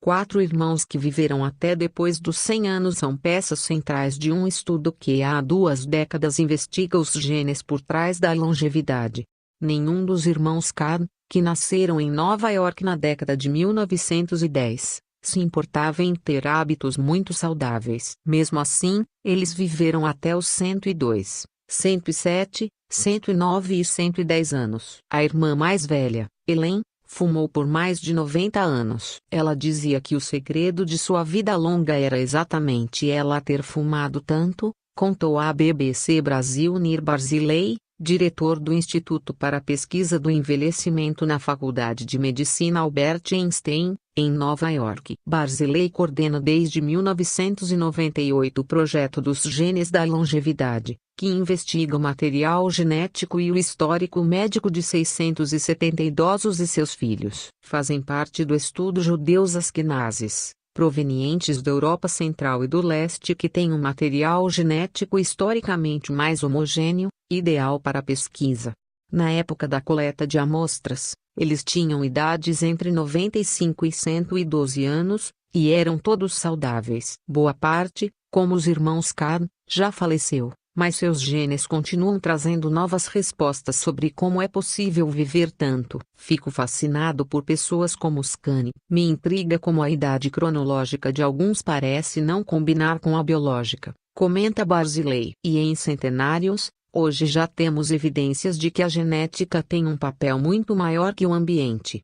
4 irmãos que viveram até depois dos 100 anos são peças centrais de um estudo que há 2 décadas investiga os genes por trás da longevidade. Nenhum dos irmãos Kahn, que nasceram em Nova York na década de 1910, se importava em ter hábitos muito saudáveis. Mesmo assim, eles viveram até os 102, 107, 109 e 110 anos. A irmã mais velha, Ellen, fumou por mais de 90 anos. Ela dizia que o segredo de sua vida longa era exatamente ela ter fumado tanto, contou à BBC Brasil Nir Barzilai, diretor do Instituto para a Pesquisa do Envelhecimento na Faculdade de Medicina Albert Einstein, em Nova York. Barzilai coordena desde 1998 o projeto dos genes da longevidade, que investiga o material genético e o histórico médico de 670 idosos e seus filhos. Fazem parte do estudo judeus asquenazes, provenientes da Europa Central e do Leste, que têm um material genético historicamente mais homogêneo, ideal para a pesquisa. Na época da coleta de amostras, eles tinham idades entre 95 e 112 anos, e eram todos saudáveis. Boa parte, como os irmãos Kahn, já faleceu, mas seus genes continuam trazendo novas respostas sobre como é possível viver tanto. Fico fascinado por pessoas como os Kahn. Me intriga como a idade cronológica de alguns parece não combinar com a biológica, comenta Barzilai. E em centenários, hoje já temos evidências de que a genética tem um papel muito maior que o ambiente.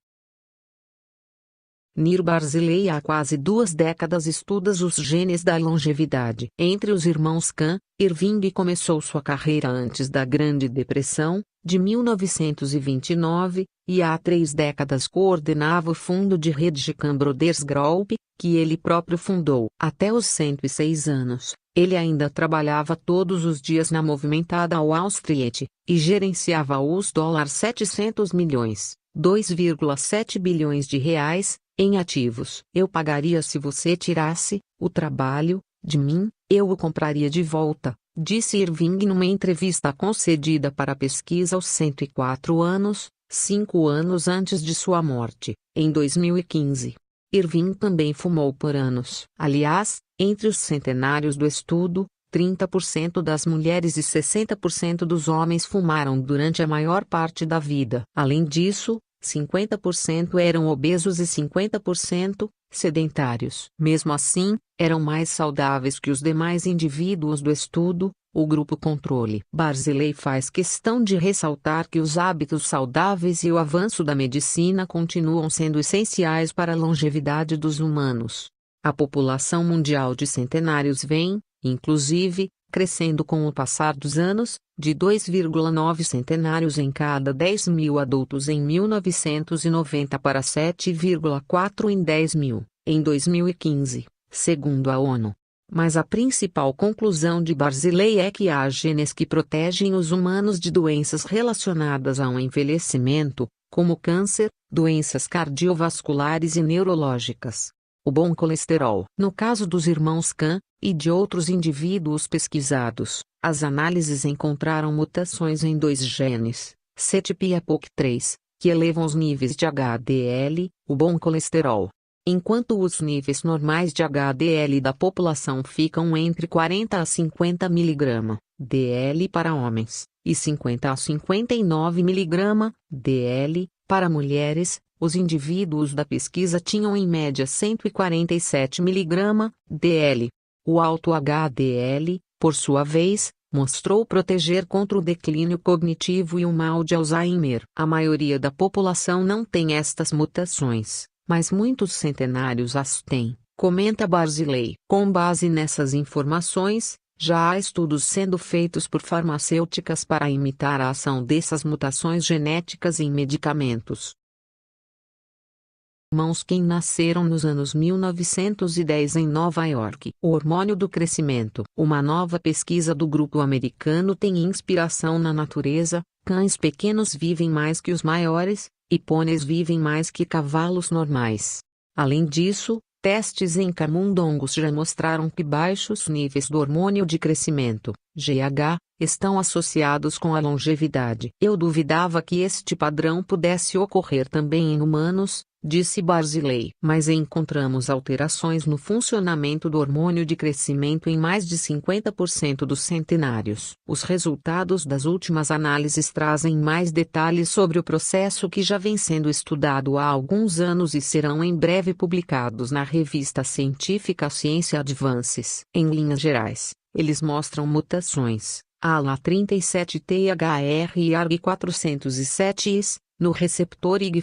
Nir Barzilai há quase 2 décadas estuda os genes da longevidade. Entre os irmãos Kahn, Irving começou sua carreira antes da Grande Depressão, de 1929, e há 3 décadas coordenava o fundo de rede Kahn Brothers Group, que ele próprio fundou. Até os 106 anos, ele ainda trabalhava todos os dias na movimentada Wall Street, e gerenciava os $700 milhões, 2,7 bilhões de reais, em ativos. Eu pagaria se você tirasse o trabalho de mim, eu o compraria de volta, disse Irving numa entrevista concedida para a pesquisa aos 104 anos, 5 anos antes de sua morte, em 2015. Irving também fumou por anos. Aliás, entre os centenários do estudo, 30% das mulheres e 60% dos homens fumaram durante a maior parte da vida. Além disso, 50% eram obesos e 50% sedentários. Mesmo assim, eram mais saudáveis que os demais indivíduos do estudo, o grupo controle. Barzilai faz questão de ressaltar que os hábitos saudáveis e o avanço da medicina continuam sendo essenciais para a longevidade dos humanos. A população mundial de centenários vem, inclusive, crescendo com o passar dos anos, de 2,9 centenários em cada 10 mil adultos em 1990 para 7,4 em 10 mil, em 2015, segundo a ONU. Mas a principal conclusão de Barzilai é que há genes que protegem os humanos de doenças relacionadas ao envelhecimento, como câncer, doenças cardiovasculares e neurológicas. O bom colesterol. No caso dos irmãos Kahn, e de outros indivíduos pesquisados, as análises encontraram mutações em 2 genes, CETP e APOC3, que elevam os níveis de HDL, o bom colesterol. Enquanto os níveis normais de HDL da população ficam entre 40 a 50 mg, DL para homens, e 50 a 59 mg, DL, para mulheres, os indivíduos da pesquisa tinham em média 147 mg, DL. O alto HDL, por sua vez, mostrou proteger contra o declínio cognitivo e o mal de Alzheimer. A maioria da população não tem estas mutações, mas muitos centenários as têm, comenta Barzilai. Com base nessas informações, já há estudos sendo feitos por farmacêuticas para imitar a ação dessas mutações genéticas em medicamentos. Irmãos Kahn nasceram nos anos 1910 em Nova York. O hormônio do crescimento. Uma nova pesquisa do grupo americano tem inspiração na natureza. Cães pequenos vivem mais que os maiores, e pôneis vivem mais que cavalos normais. Além disso, testes em camundongos já mostraram que baixos níveis do hormônio de crescimento, GH, estão associados com a longevidade. Eu duvidava que este padrão pudesse ocorrer também em humanos, disse Barzilai. Mas encontramos alterações no funcionamento do hormônio de crescimento em mais de 50% dos centenários. Os resultados das últimas análises trazem mais detalhes sobre o processo que já vem sendo estudado há alguns anos e serão em breve publicados na revista científica Science Advances. Em linhas gerais, eles mostram mutações, ALA37THR e ARG407-IS, no receptor IgG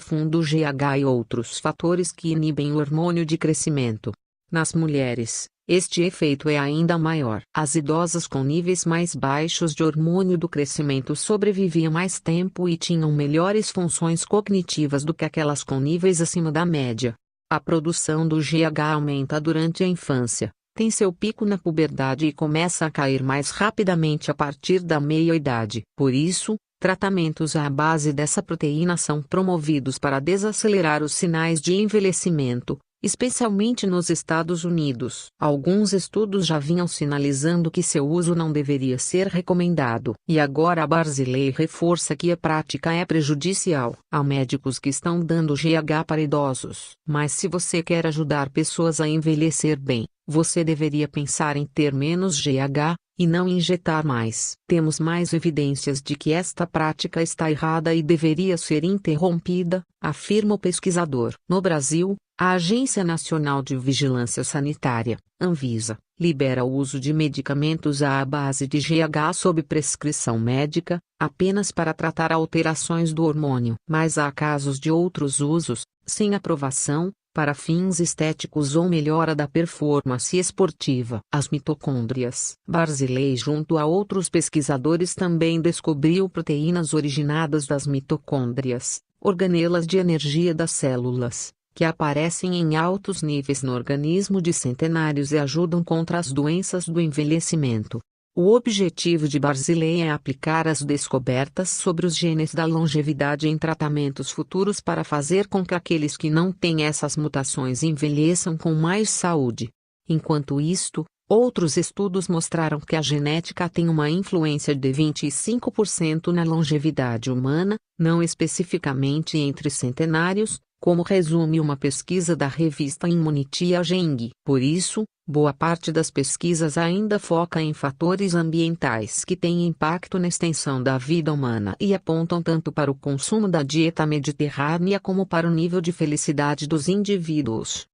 e outros fatores que inibem o hormônio de crescimento. Nas mulheres, este efeito é ainda maior. As idosas com níveis mais baixos de hormônio do crescimento sobreviviam mais tempo e tinham melhores funções cognitivas do que aquelas com níveis acima da média. A produção do GH aumenta durante a infância, tem seu pico na puberdade e começa a cair mais rapidamente a partir da meia-idade. Por isso, tratamentos à base dessa proteína são promovidos para desacelerar os sinais de envelhecimento, especialmente nos Estados Unidos. Alguns estudos já vinham sinalizando que seu uso não deveria ser recomendado. E agora Barzilai reforça que a prática é prejudicial. Há médicos que estão dando GH para idosos. Mas se você quer ajudar pessoas a envelhecer bem, você deveria pensar em ter menos GH, e não injetar mais. Temos mais evidências de que esta prática está errada e deveria ser interrompida, afirma o pesquisador. No Brasil, a Agência Nacional de Vigilância Sanitária, Anvisa, libera o uso de medicamentos à base de GH sob prescrição médica, apenas para tratar alterações do hormônio. Mas há casos de outros usos, sem aprovação, para fins estéticos ou melhora da performance esportiva. As mitocôndrias. Barzilai junto a outros pesquisadores também descobriu proteínas originadas das mitocôndrias, organelas de energia das células, que aparecem em altos níveis no organismo de centenários e ajudam contra as doenças do envelhecimento. O objetivo de Barzilai é aplicar as descobertas sobre os genes da longevidade em tratamentos futuros para fazer com que aqueles que não têm essas mutações envelheçam com mais saúde. Enquanto isto, outros estudos mostraram que a genética tem uma influência de 25% na longevidade humana, não especificamente entre centenários, como resume uma pesquisa da revista Immunity Aging. Por isso, boa parte das pesquisas ainda foca em fatores ambientais que têm impacto na extensão da vida humana e apontam tanto para o consumo da dieta mediterrânea como para o nível de felicidade dos indivíduos.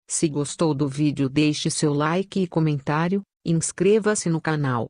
Se gostou do vídeo, deixe seu like e comentário, inscreva-se no canal.